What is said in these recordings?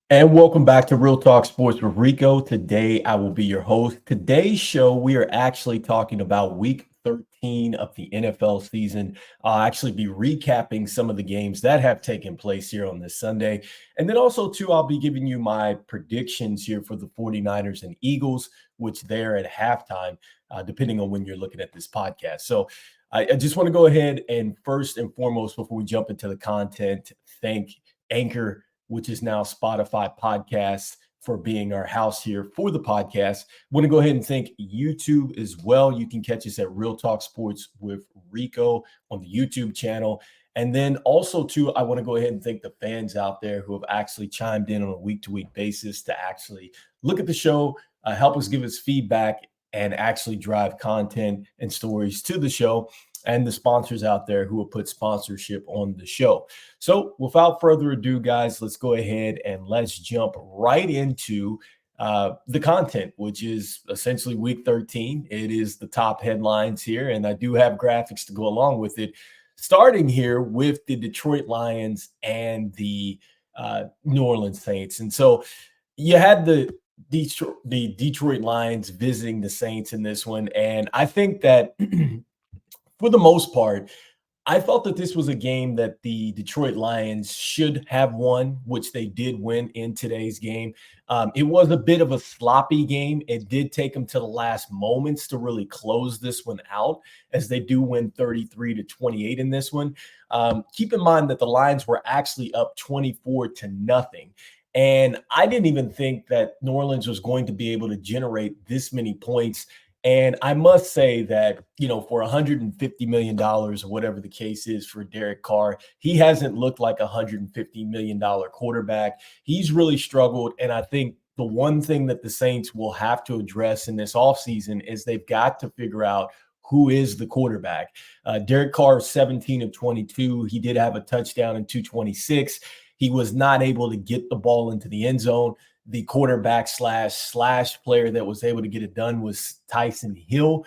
And welcome back to Real Talk Sports with Rico. Today, I will be your host. Today's show, we are actually talking about week 13 of the NFL season. I'll actually be recapping some of the games that have taken place here on this Sunday. And then also, too, I'll be giving you my predictions here for the 49ers and Eagles, which they're at halftime, depending on when you're looking at this podcast. So I just want to go ahead and first and foremost, before we jump into the content, thank Anchor, which is now Spotify Podcasts, for being our house here for the podcast. Want to go ahead and thank YouTube as well. You can catch us at Real Talk Sports with Rico on the YouTube channel. And then also, too, I want to go ahead and thank the fans out there who have actually chimed in on a week-to-week basis to actually look at the show, help us give us feedback, and actually drive content and stories to the show, and the sponsors out there who will put sponsorship on the show. So without further ado, guys, let's go ahead and let's jump right into the content, which is essentially week 13. It is the top headlines here, and I do have graphics to go along with it, starting here with the Detroit Lions and the New Orleans Saints. And so you had the Detroit Lions visiting the Saints in this one, and I think that for the most part, I felt that this was a game that the Detroit Lions should have won, which they did win in today's game. It was a bit of a sloppy game. It did take them to the last moments to really close this one out, as they do win 33-28 in this one. Keep in mind that the Lions were actually up 24-0. And I didn't even think that New Orleans was going to be able to generate this many points. And I must say that, for $150 million or whatever the case is for Derek Carr, he hasn't looked like a $150 million quarterback. He's really struggled. And I think the one thing that the Saints will have to address in this offseason is they've got to figure out who is the quarterback. Derek Carr, 17 of 22. He did have a touchdown in 226. He was not able to get the ball into the end zone. The quarterback slash player that was able to get it done was Tyson Hill.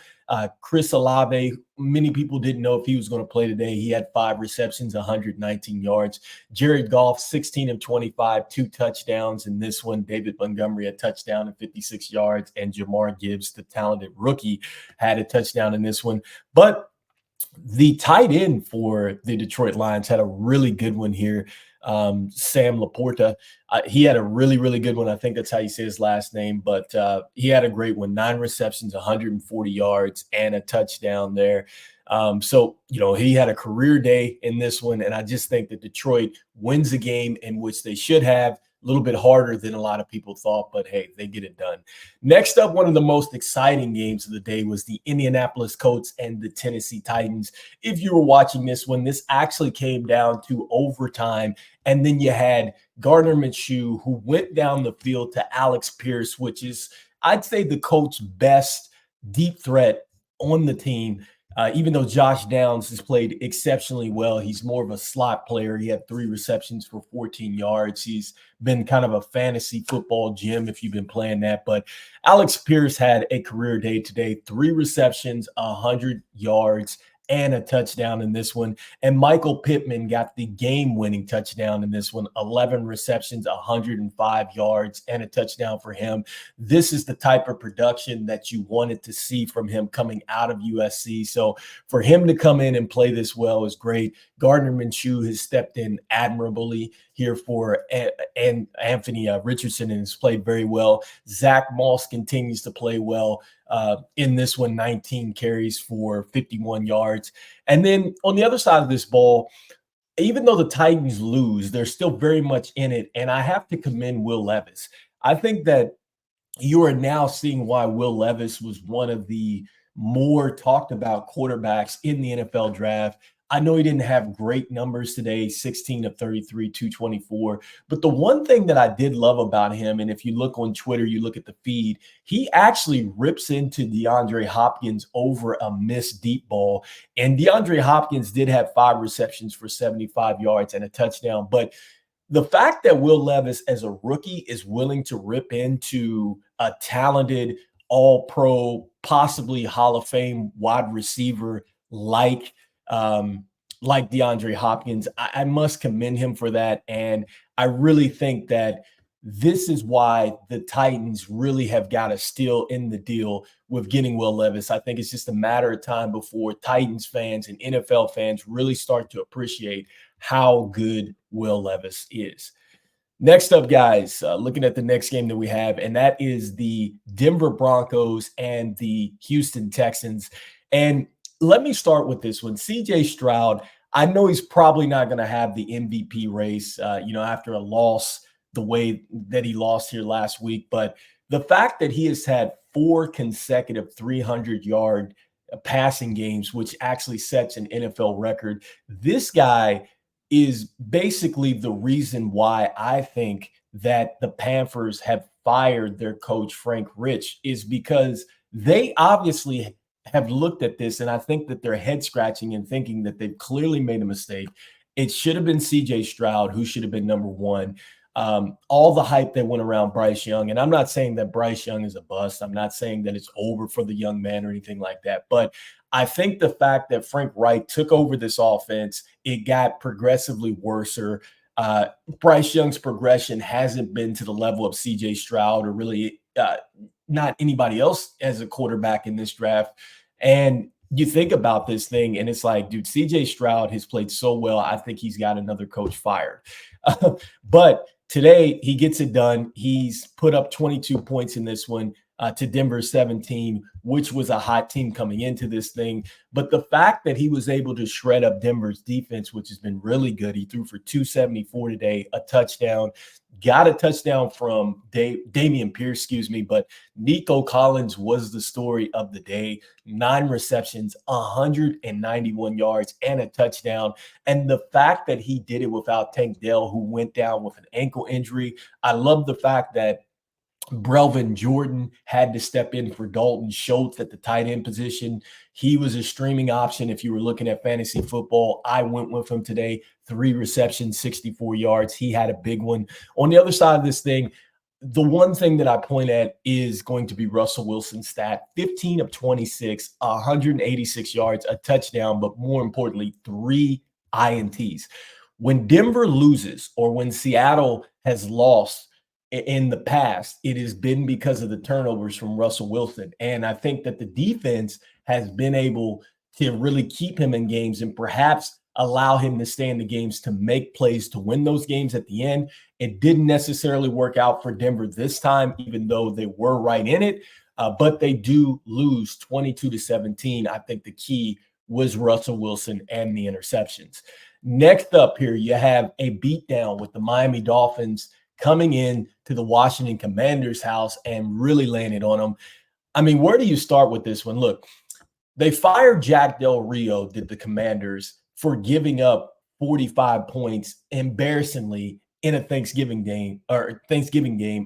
Chris Olave, many people didn't know if he was going to play today. He had 5 receptions, 119 yards. Jared Goff, 16 of 25, 2 touchdowns in this one. David Montgomery, a touchdown and 56 yards. And Jamar Gibbs, the talented rookie, had a touchdown in this one. But the tight end for the Detroit Lions had a really good one here. Sam Laporta, he had a really, really good one. I think that's how you say his last name, but he had a great one. 9 receptions, 140 yards, and a touchdown there. So, he had a career day in this one, and I just think that Detroit wins a game in which they should have. A little bit harder than a lot of people thought, but hey, they get it done. Next up, one of the most exciting games of the day was the Indianapolis Colts and the Tennessee Titans. If you were watching this one, this actually came down to overtime, and then you had Gardner Minshew, who went down the field to Alex Pierce, which is, I'd say, the Colts' best deep threat on the team. Even though Josh Downs has played exceptionally well, he's more of a slot player. He had 3 receptions for 14 yards. He's been kind of a fantasy football gem if you've been playing that. But Alex Pierce had a career day today, 3 receptions, 100 yards, and a touchdown in this one. And Michael Pittman got the game-winning touchdown in this one, 11 receptions, 105 yards, and a touchdown for him. This is the type of production that you wanted to see from him coming out of USC. So for him to come in and play this well is great. Gardner Minshew has stepped in admirably here for and Anthony Richardson, and has played very well. Zach Moss continues to play well. In this one, 19 carries for 51 yards. And then on the other side of this ball, even though the Titans lose, they're still very much in it. And I have to commend Will Levis. I think that you are now seeing why Will Levis was one of the more talked about quarterbacks in the NFL draft. I know he didn't have great numbers today, 16 of 33, 224. But the one thing that I did love about him, and if you look on Twitter, you look at the feed, he actually rips into DeAndre Hopkins over a missed deep ball. And DeAndre Hopkins did have 5 receptions for 75 yards and a touchdown. But the fact that Will Levis, as a rookie, is willing to rip into a talented all-pro, possibly Hall of Fame wide receiver like DeAndre Hopkins, I must commend him for that. And I really think that this is why the Titans really have got to steal in the deal with getting Will Levis. I think it's just a matter of time before Titans fans and NFL fans really start to appreciate how good Will Levis is. Next up, guys, looking at the next game that we have, and that is the Denver Broncos and the Houston Texans. And let me start with this one. CJ Stroud, I know he's probably not going to have the MVP race, after a loss the way that he lost here last week. But the fact that he has had 4 consecutive 300-yard passing games, which actually sets an NFL record, this guy is basically the reason why I think that the Panthers have fired their coach, Frank Rich, is because they obviously have looked at this, and I think that they're head scratching and thinking that they've clearly made a mistake. It should have been CJ Stroud, who should have been number one. All the hype that went around Bryce Young, and I'm not saying that Bryce Young is a bust. I'm not saying that it's over for the young man or anything like that. But I think the fact that Frank Wright took over this offense, it got progressively worse. Bryce Young's progression hasn't been to the level of CJ Stroud or really not anybody else as a quarterback in this draft. And you think about this thing and it's like, dude, CJ Stroud has played so well. I think he's got another coach fired. But today he gets it done. He's put up 22 points in this one to Denver's 17, which was a hot team coming into this thing. But the fact that he was able to shred up Denver's defense, which has been really good. He threw for 274 today, a touchdown, got a touchdown from Dameon Pierce, but Nico Collins was the story of the day. 9 receptions, 191 yards, and a touchdown. And the fact that he did it without Tank Dell, who went down with an ankle injury. I love the fact that Brelvin Jordan had to step in for Dalton Schultz at the tight end position. He was a streaming option if you were looking at fantasy football. I went with him today, 3 receptions, 64 yards. He had a big one. On the other side of this thing, the one thing that I point at is going to be Russell Wilson's stat, 15 of 26, 186 yards, a touchdown, but more importantly, 3 INTs. When Denver loses or when Seattle has lost in the past, it has been because of the turnovers from Russell Wilson. And I think that the defense has been able to really keep him in games and perhaps allow him to stay in the games to make plays to win those games at the end. It didn't necessarily work out for Denver this time, even though they were right in it. But they do lose 22-17. I think the key was Russell Wilson and the interceptions. Next up here, you have a beatdown with the Miami Dolphins coming in to the Washington Commanders' house and really laying it on them. I mean, where do you start with this one? Look, they fired Jack Del Rio, did the Commanders, for giving up 45 points embarrassingly in a Thanksgiving game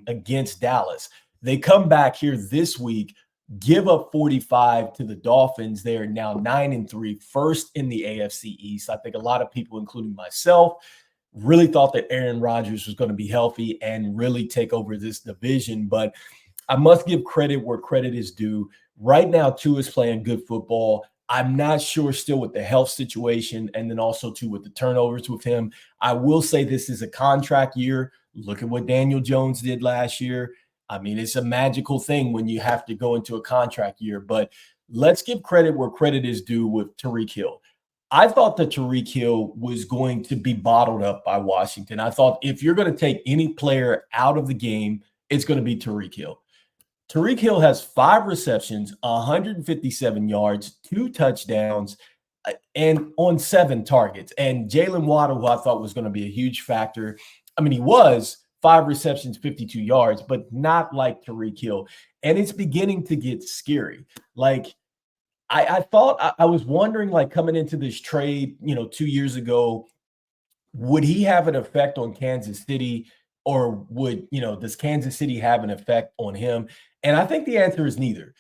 against Dallas. They come back here this week, give up 45 to the Dolphins. They are now 9-3, first in the AFC East. I think a lot of people, including myself, really thought that Aaron Rodgers was going to be healthy and really take over this division. But I must give credit where credit is due. Right now, Tua is playing good football. I'm not sure still with the health situation and then also too with the turnovers with him. I will say this is a contract year. Look at what Daniel Jones did last year. I mean, it's a magical thing when you have to go into a contract year. But let's give credit where credit is due with Tyreek Hill. I thought that Tyreek Hill was going to be bottled up by Washington. I thought if you're going to take any player out of the game, it's going to be Tyreek Hill. Tyreek Hill has 5 receptions, 157 yards, 2 touchdowns, and on 7 targets. And Jalen Waddle, who I thought was going to be a huge factor, I mean, he was 5 receptions, 52 yards, but not like Tyreek Hill. And it's beginning to get scary. Like, I thought I was wondering, like, coming into this trade, 2 years ago, would he have an effect on Kansas City, or does Kansas City have an effect on him? And I think the answer is neither.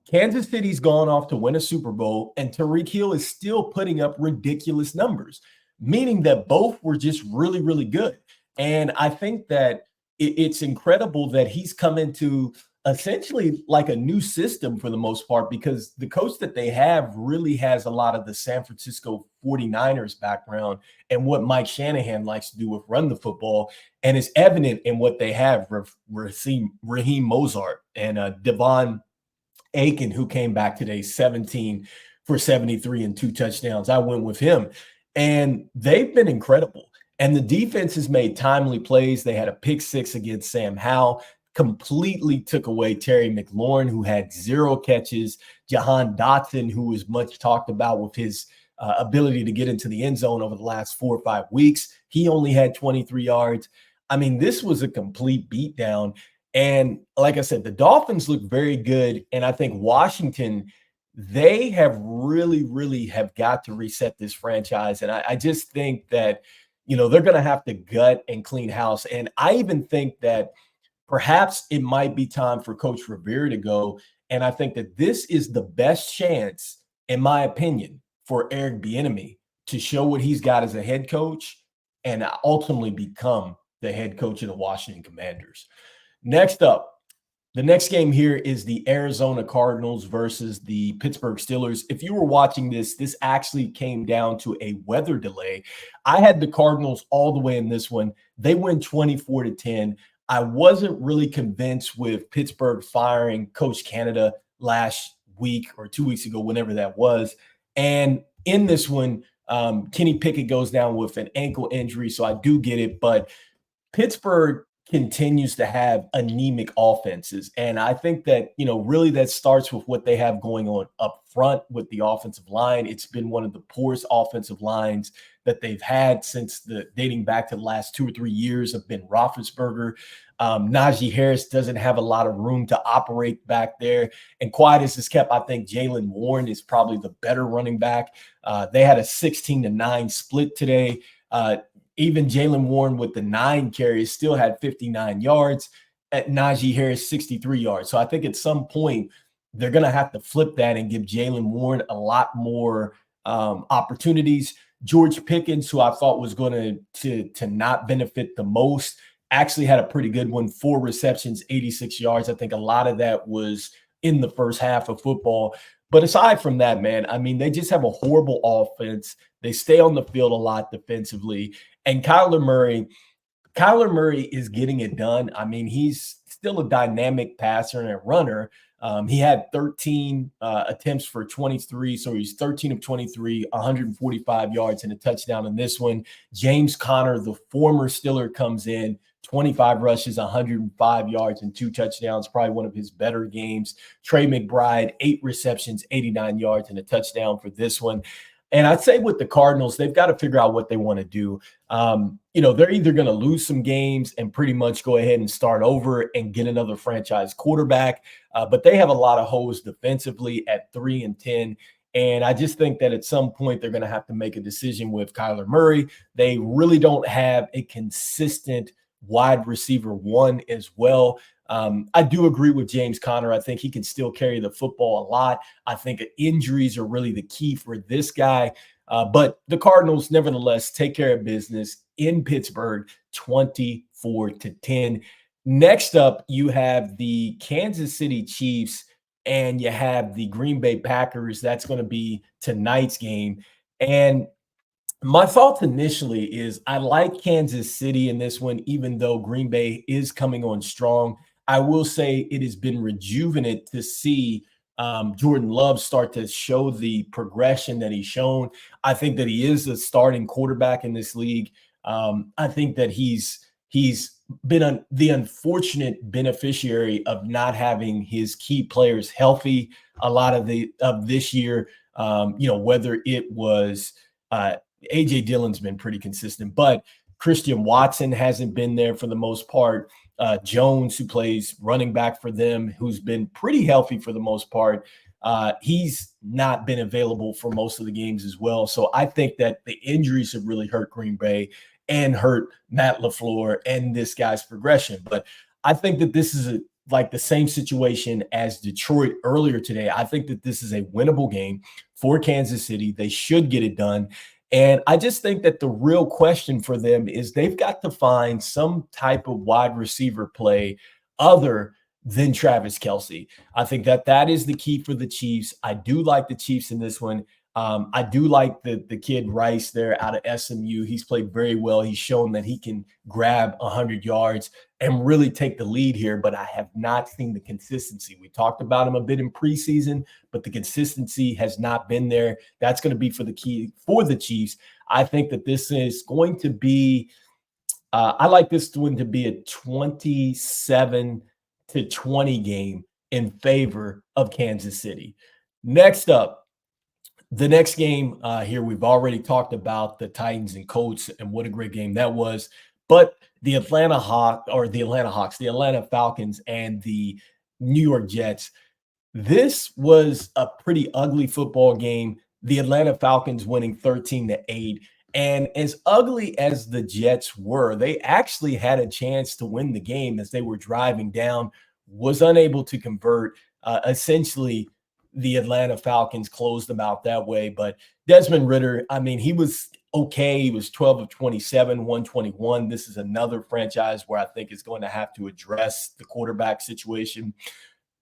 Kansas City's gone off to win a Super Bowl, and Tyreek Hill is still putting up ridiculous numbers, meaning that both were just really, really good. And I think that it's incredible that he's come into essentially like a new system for the most part, because the coach that they have really has a lot of the San Francisco 49ers background and what Mike Shanahan likes to do with run the football. And it's evident in what they have, Raheem Mozart and Devon Aiken, who came back today, 17 for 73 and 2 touchdowns. I went with him. And they've been incredible. And the defense has made timely plays. They had a pick six against Sam Howell, completely took away Terry McLaurin, who had 0 catches. Jahan Dotson, who was much talked about with his ability to get into the end zone over the last 4 or 5 weeks, he only had 23 yards. I mean, this was a complete beatdown. And like I said, the Dolphins look very good. And I think Washington, they have really have got to reset this franchise. And I just think that, they're going to have to gut and clean house. And I even think that perhaps it might be time for Coach Rivera to go. And I think that this is the best chance, in my opinion, for Eric Bieniemy to show what he's got as a head coach and ultimately become the head coach of the Washington Commanders. Next up, the next game here is the Arizona Cardinals versus the Pittsburgh Steelers. If you were watching this actually came down to a weather delay. I had the Cardinals all the way in this one. They win 24-10. I wasn't really convinced with Pittsburgh firing Coach Canada last week or 2 weeks ago, whenever that was. And in this one, Kenny Pickett goes down with an ankle injury, so I do get it. But Pittsburgh continues to have anemic offenses. And I think that, really that starts with what they have going on up front with the offensive line. It's been one of the poorest offensive lines that they've had since dating back to the last 2 or 3 years of Ben Roethlisberger. Najee Harris doesn't have a lot of room to operate back there. And quiet as it's kept, I think Jaylen Warren is probably the better running back. They had a 16-9 split today. Even Jaylen Warren with the 9 carries still had 59 yards. At Najee Harris, 63 yards. So I think at some point they're going to have to flip that and give Jaylen Warren a lot more opportunities. George Pickens, who I thought was going to not benefit the most, actually had a pretty good one. 4 receptions, 86 yards. I think a lot of that was in the first half of football. But aside from that, man, I mean, they just have a horrible offense. They stay on the field a lot defensively. And Kyler Murray is getting it done. I mean, he's still a dynamic passer and a runner. He had 13 attempts for 23, so he's 13 of 23, 145 yards and a touchdown in this one. James Conner, the former Steeler, comes in, 25 rushes, 105 yards and 2 touchdowns, probably one of his better games. Trey McBride, 8 receptions, 89 yards and a touchdown for this one. And I'd say with the Cardinals, they've got to figure out what they want to do. They're either going to lose some games and pretty much go ahead and start over and get another franchise quarterback. But they have a lot of holes defensively at 3-10. And I just think that at some point they're going to have to make a decision with Kyler Murray. They really don't have a consistent wide receiver one as well. I do agree with James Conner. I think he can still carry the football a lot. I think injuries are really the key for this guy. But the Cardinals, nevertheless, take care of business in Pittsburgh, 24-10. Next up, you have the Kansas City Chiefs and you have the Green Bay Packers. That's going to be tonight's game. And my thoughts initially is I like Kansas City in this one, even though Green Bay is coming on strong. I will say it has been rejuvenant to see Jordan Love start to show the progression that he's shown. I think that he is a starting quarterback in this league. I think that he's been the unfortunate beneficiary of not having his key players healthy a lot of this year. Whether it was A.J. Dillon's been pretty consistent, but Christian Watson hasn't been there for the most part. Jones, who plays running back for them, who's been pretty healthy for the most part, he's not been available for most of the games as well. So I think that the injuries have really hurt Green Bay and hurt Matt LaFleur and this guy's progression. But I think that this is like the same situation as Detroit earlier today. I think that this is a winnable game for Kansas City. They should get it done. And I just think that the real question for them is they've got to find some type of wide receiver play other than Travis Kelce. I think that is the key for the Chiefs. I do like the Chiefs in this one. I do like the kid Rice there out of SMU. He's played very well. He's shown that he can grab 100 yards and really take the lead here, but I have not seen the consistency. We talked about him a bit in preseason, but the consistency has not been there. That's going to be for the key for the Chiefs. I think that this is going to be I like this one to be a 27-20 game in favor of Kansas City. Next up, the next game here, we've already talked about the Titans and Colts and what a great game that was. But the Atlanta Falcons and the New York Jets, this was a pretty ugly football game. The Atlanta Falcons winning 13-8. And as ugly as the Jets were, they actually had a chance to win the game as they were driving down, was unable to convert. Essentially, the Atlanta Falcons closed them out that way. But Desmond Ridder, I mean, he was okay. He was 12 of 27, 121. This is another franchise where I think is going to have to address the quarterback situation.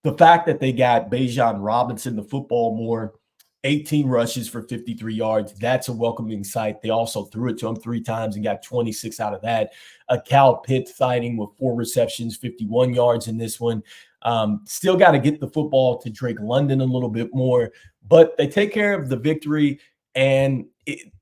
The fact that they got Bijan Robinson the football more, 18 rushes for 53 yards. That's a welcoming sight. They also threw it to him 3 times and got 26 out of that. A Cal Pitts sighting with 4 receptions, 51 yards in this one. Still got to get the football to Drake London a little bit more, but they take care of the victory. And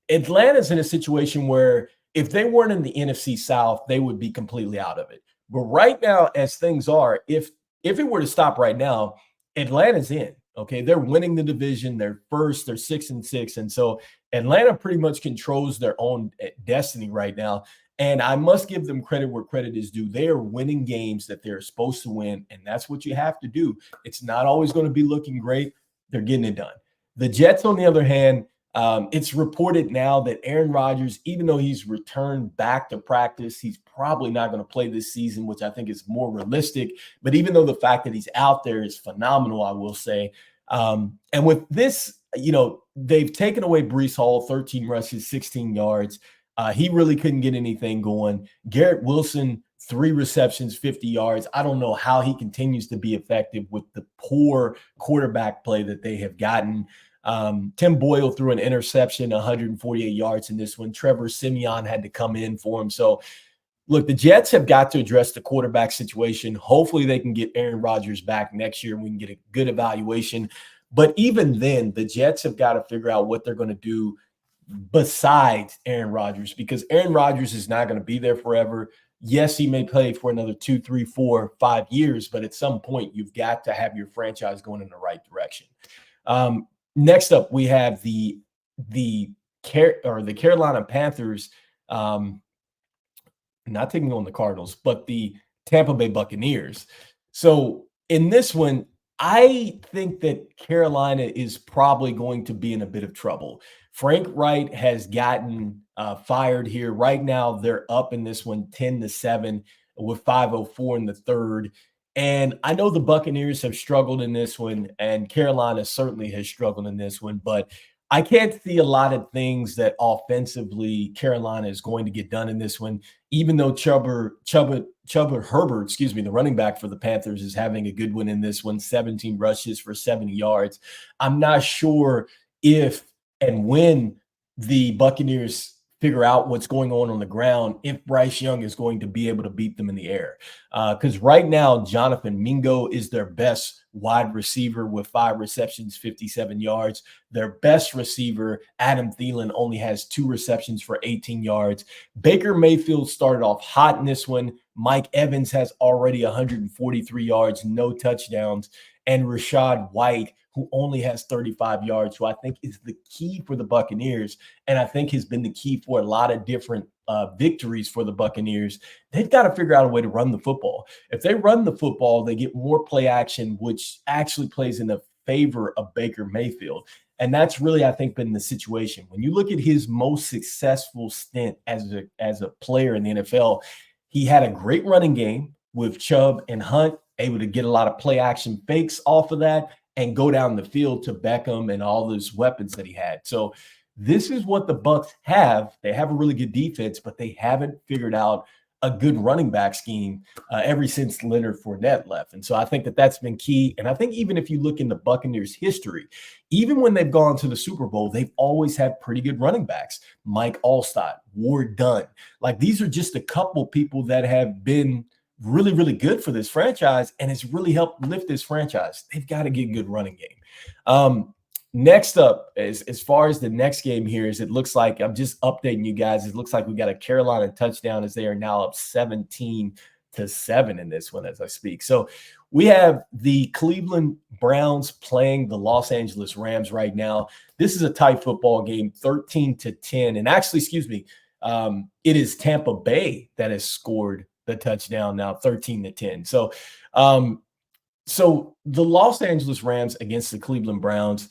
Atlanta's in a situation where if they weren't in the NFC South, they would be completely out of it. But right now, as things are, if it were to stop right now, Atlanta's in. Okay, they're winning the division. They're first. They're 6-6, and so Atlanta pretty much controls their own destiny right now. And I must give them credit where credit is due. They are winning games that they're supposed to win, and that's what you have to do. It's not always going to be looking great. They're getting it done. The Jets, on the other hand, it's reported now that Aaron Rodgers, even though he's returned back to practice, he's probably not going to play this season, which I think is more realistic. But even though the fact that he's out there is phenomenal, I will say. And with this, they've taken away Breece Hall, 13 rushes, 16 yards. He really couldn't get anything going. Garrett Wilson, 3 receptions, 50 yards. I don't know how he continues to be effective with the poor quarterback play that they have gotten. Tim Boyle threw an interception, 148 yards in this one. Trevor Siemian had to come in for him. So, look, the Jets have got to address the quarterback situation. Hopefully they can get Aaron Rodgers back next year and we can get a good evaluation. But even then, the Jets have got to figure out what they're going to do besides Aaron Rodgers, because Aaron Rodgers is not going to be there forever. Yes, he may play for another 2, 3, 4, 5 years, but at some point you've got to have your franchise going in the right direction. Next up, we have the Carolina Panthers, not taking on the Cardinals, but the Tampa Bay Buccaneers. So in this one, I think that Carolina is probably going to be in a bit of trouble. Frank Wright has gotten fired here. Right now, they're up in this one 10-7 with 5:04 in the third. And I know the Buccaneers have struggled in this one, and Carolina certainly has struggled in this one, but I can't see a lot of things that offensively Carolina is going to get done in this one, even though Chuba Herbert, the running back for the Panthers, is having a good one in this one, 17 rushes for 70 yards. I'm not sure if and when the Buccaneers figure out what's going on the ground, if Bryce Young is going to be able to beat them in the air. Because right now, Jonathan Mingo is their best wide receiver with 5 receptions, 57 yards. Their best receiver, Adam Thielen, only has 2 receptions for 18 yards. Baker Mayfield started off hot in this one. Mike Evans has already 143 yards, no touchdowns. And Rachaad White, who only has 35 yards, who I think is the key for the Buccaneers, and I think has been the key for a lot of different victories for the Buccaneers. They've got to figure out a way to run the football. If they run the football, they get more play action, which actually plays in the favor of Baker Mayfield. And that's really, I think, been the situation. When you look at his most successful stint as a player in the NFL, he had a great running game with Chubb and Hunt, able to get a lot of play action fakes off of that and go down the field to Beckham and all those weapons that he had. So this is what the Bucs have. They have a really good defense, but they haven't figured out a good running back scheme ever since Leonard Fournette left. And so I think that that's been key. And I think even if you look in the Buccaneers' history, even when they've gone to the Super Bowl, they've always had pretty good running backs. Mike Allstott, Ward Dunn. Like, these are just a couple people that have been really, really good for this franchise, and it's really helped lift this franchise. They've got to get a good running game. Next up, as far as the next game here, is it looks like, I'm just updating you guys, it looks like we got a Carolina touchdown as they are now up 17-7 in this one as I speak. So we have the Cleveland Browns playing the Los Angeles Rams right now. This is a tight football game, 13-10. And actually, excuse me, it is Tampa Bay that has scored the touchdown now, 13-10. So the Los Angeles Rams against the Cleveland Browns.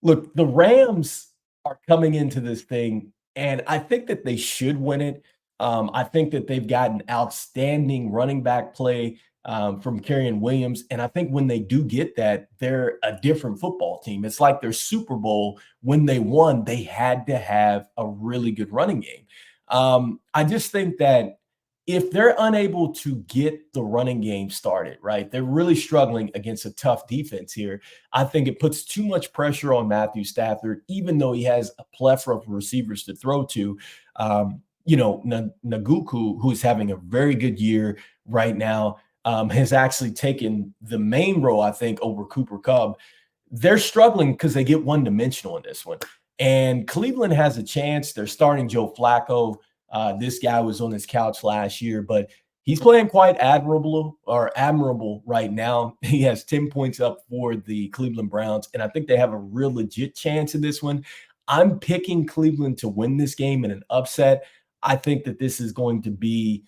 Look, the Rams are coming into this thing, and I think that they should win it. I think that they've got an outstanding running back play from Kerryon Williams, and I think when they do get that, they're a different football team. It's like their Super Bowl, when they won, they had to have a really good running game. I just think that if they're unable to get the running game started, right, they're really struggling against a tough defense here. I think it puts too much pressure on Matthew Stafford, even though he has a plethora of receivers to throw to. Naguku, who's having a very good year right now, has actually taken the main role, I think, over Cooper Kupp. They're struggling because they get one-dimensional in this one. And Cleveland has a chance. They're starting Joe Flacco. This guy was on his couch last year, but he's playing quite admirable right now. He has 10 points up for the Cleveland Browns, and I think they have a real legit chance in this one. I'm picking Cleveland to win this game in an upset. I think that this is going to be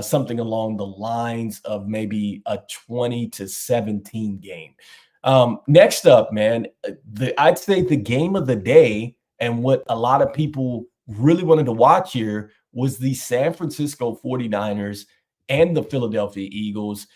something along the lines of maybe a 20-17 game. Next up, man, I'd say the game of the day, and what a lot of people really wanted to watch here, was the San Francisco 49ers and the Philadelphia Eagles.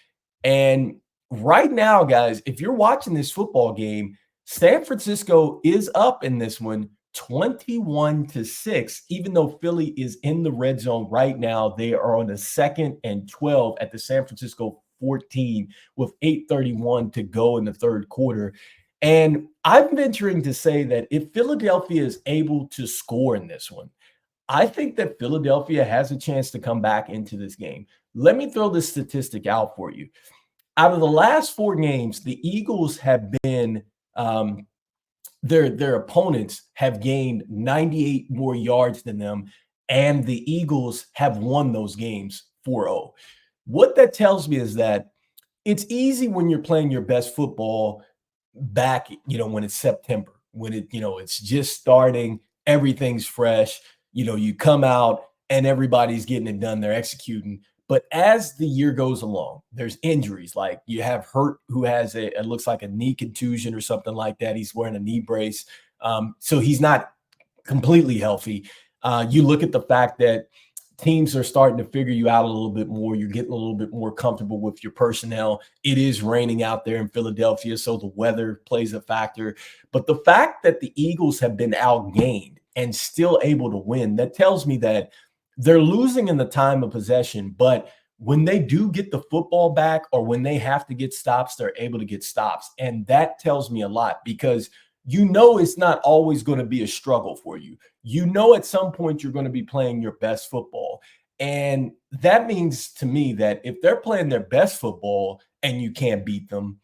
And right now, guys, if you're watching this football game, San Francisco is up in this one 21-6, even though Philly is in the red zone right now. They are on the 2nd and 12 at the San Francisco 14 with 8:31 to go in the third quarter. And I'm venturing to say that if Philadelphia is able to score in this one, I think that Philadelphia has a chance to come back into this game. Let me throw this statistic out for you. Out of the last 4 games, the Eagles have been their opponents have gained 98 more yards than them, and the Eagles have won those games 4-0. What that tells me is that it's easy when you're playing your best football back, when it's September, when it's just starting, everything's fresh, you come out and everybody's getting it done, they're executing. But as the year goes along, there's injuries. Like, you have Hurt, who has it looks like a knee contusion or something like that. He's wearing a knee brace. So he's not completely healthy. You look at the fact that teams are starting to figure you out a little bit more. You're getting a little bit more comfortable with your personnel. It is raining out there in Philadelphia, so the weather plays a factor. But the fact that the Eagles have been outgained and still able to win, that tells me that they're losing in the time of possession, but when they do get the football back, or when they have to get stops, they're able to get stops. And that tells me a lot, because it's not always going to be a struggle for you. At some point you're going to be playing your best football. And that means to me that if they're playing their best football and you can't beat them,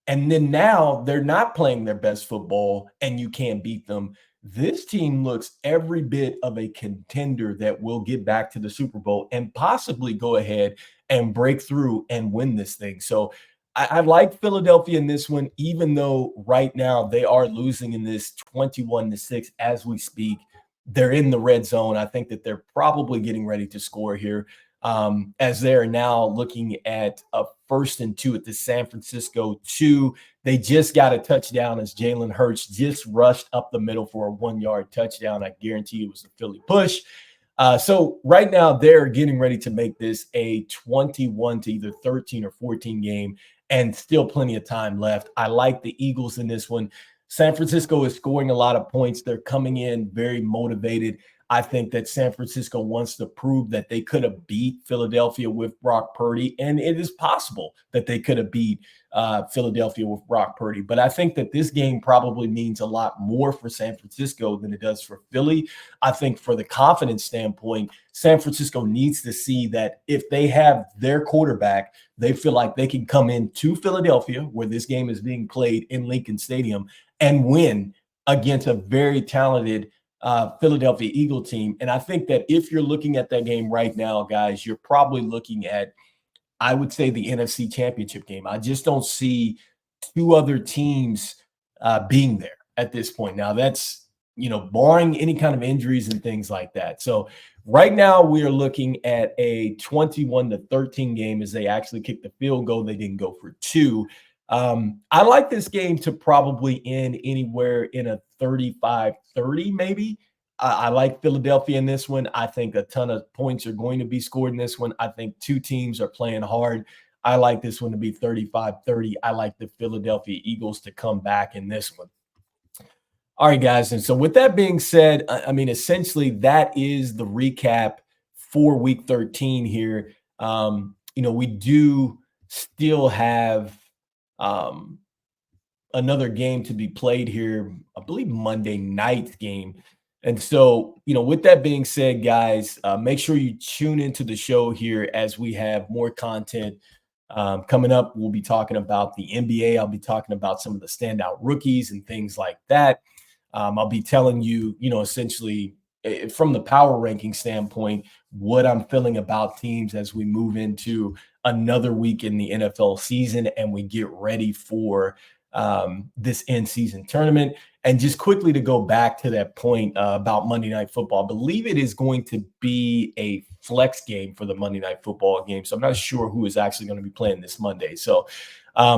and then now they're not playing their best football and you can't beat them, this team looks every bit of a contender that will get back to the Super Bowl and possibly go ahead and break through and win this thing. So I like Philadelphia in this one, even though right now they are losing in this 21-6 as we speak. They're in the red zone. I think that they're probably getting ready to score here, as they're now looking at a 1st and 2 at the San Francisco 2. They just got a touchdown as Jalen Hurts just rushed up the middle for a 1-yard touchdown. I guarantee it was a Philly push. So right now they're getting ready to make this a 21 to either 13 or 14 game, and still plenty of time left. I like the Eagles in this one. San Francisco is scoring a lot of points. They're coming in very motivated. I think that San Francisco wants to prove that they could have beat Philadelphia with Brock Purdy, and it is possible that they could have beat Philadelphia with Brock Purdy. But I think that this game probably means a lot more for San Francisco than it does for Philly. I think for the confidence standpoint, San Francisco needs to see that if they have their quarterback, they feel like they can come into Philadelphia, where this game is being played in Lincoln Stadium, and win against a very talented Philadelphia Eagle team. And I think that if you're looking at that game right now, guys, you're probably looking at, I would say, the NFC Championship game. I just don't see two other teams being there at this point. Now, that's, barring any kind of injuries and things like that. So right now we are looking at a 21-13 game as they actually kicked the field goal. They didn't go for two. I like this game to probably end anywhere in a 35-30, maybe. I like Philadelphia in this one. I think a ton of points are going to be scored in this one. I think two teams are playing hard. I like this one to be 35-30. I like the Philadelphia Eagles to come back in this one. All right, guys. And so with that being said, I mean, essentially that is the recap for week 13 here. We do still have another game to be played here, I believe Monday night game. And so, with that being said, guys, make sure you tune into the show here as we have more content coming up. We'll be talking about the NBA. I'll be talking about some of the standout rookies and things like that. I'll be telling you, essentially from the power ranking standpoint, what I'm feeling about teams as we move into another week in the NFL season and we get ready for this in-season tournament. And just quickly to go back to that point about Monday Night Football, I believe it is going to be a flex game for the Monday Night Football game. So I'm not sure who is actually going to be playing this Monday. So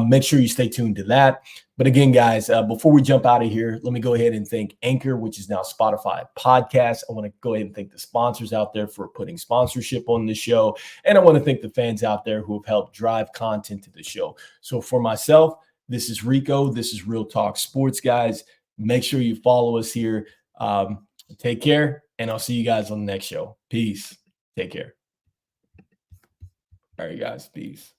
make sure you stay tuned to that. But again, guys, before we jump out of here, let me go ahead and thank Anchor, which is now Spotify Podcast. I want to go ahead and thank the sponsors out there for putting sponsorship on the show. And I want to thank the fans out there who have helped drive content to the show. So for myself, this is Rico. This is Real Talk Sports, guys. Make sure you follow us here. Take care, and I'll see you guys on the next show. Peace. Take care. All right, guys. Peace.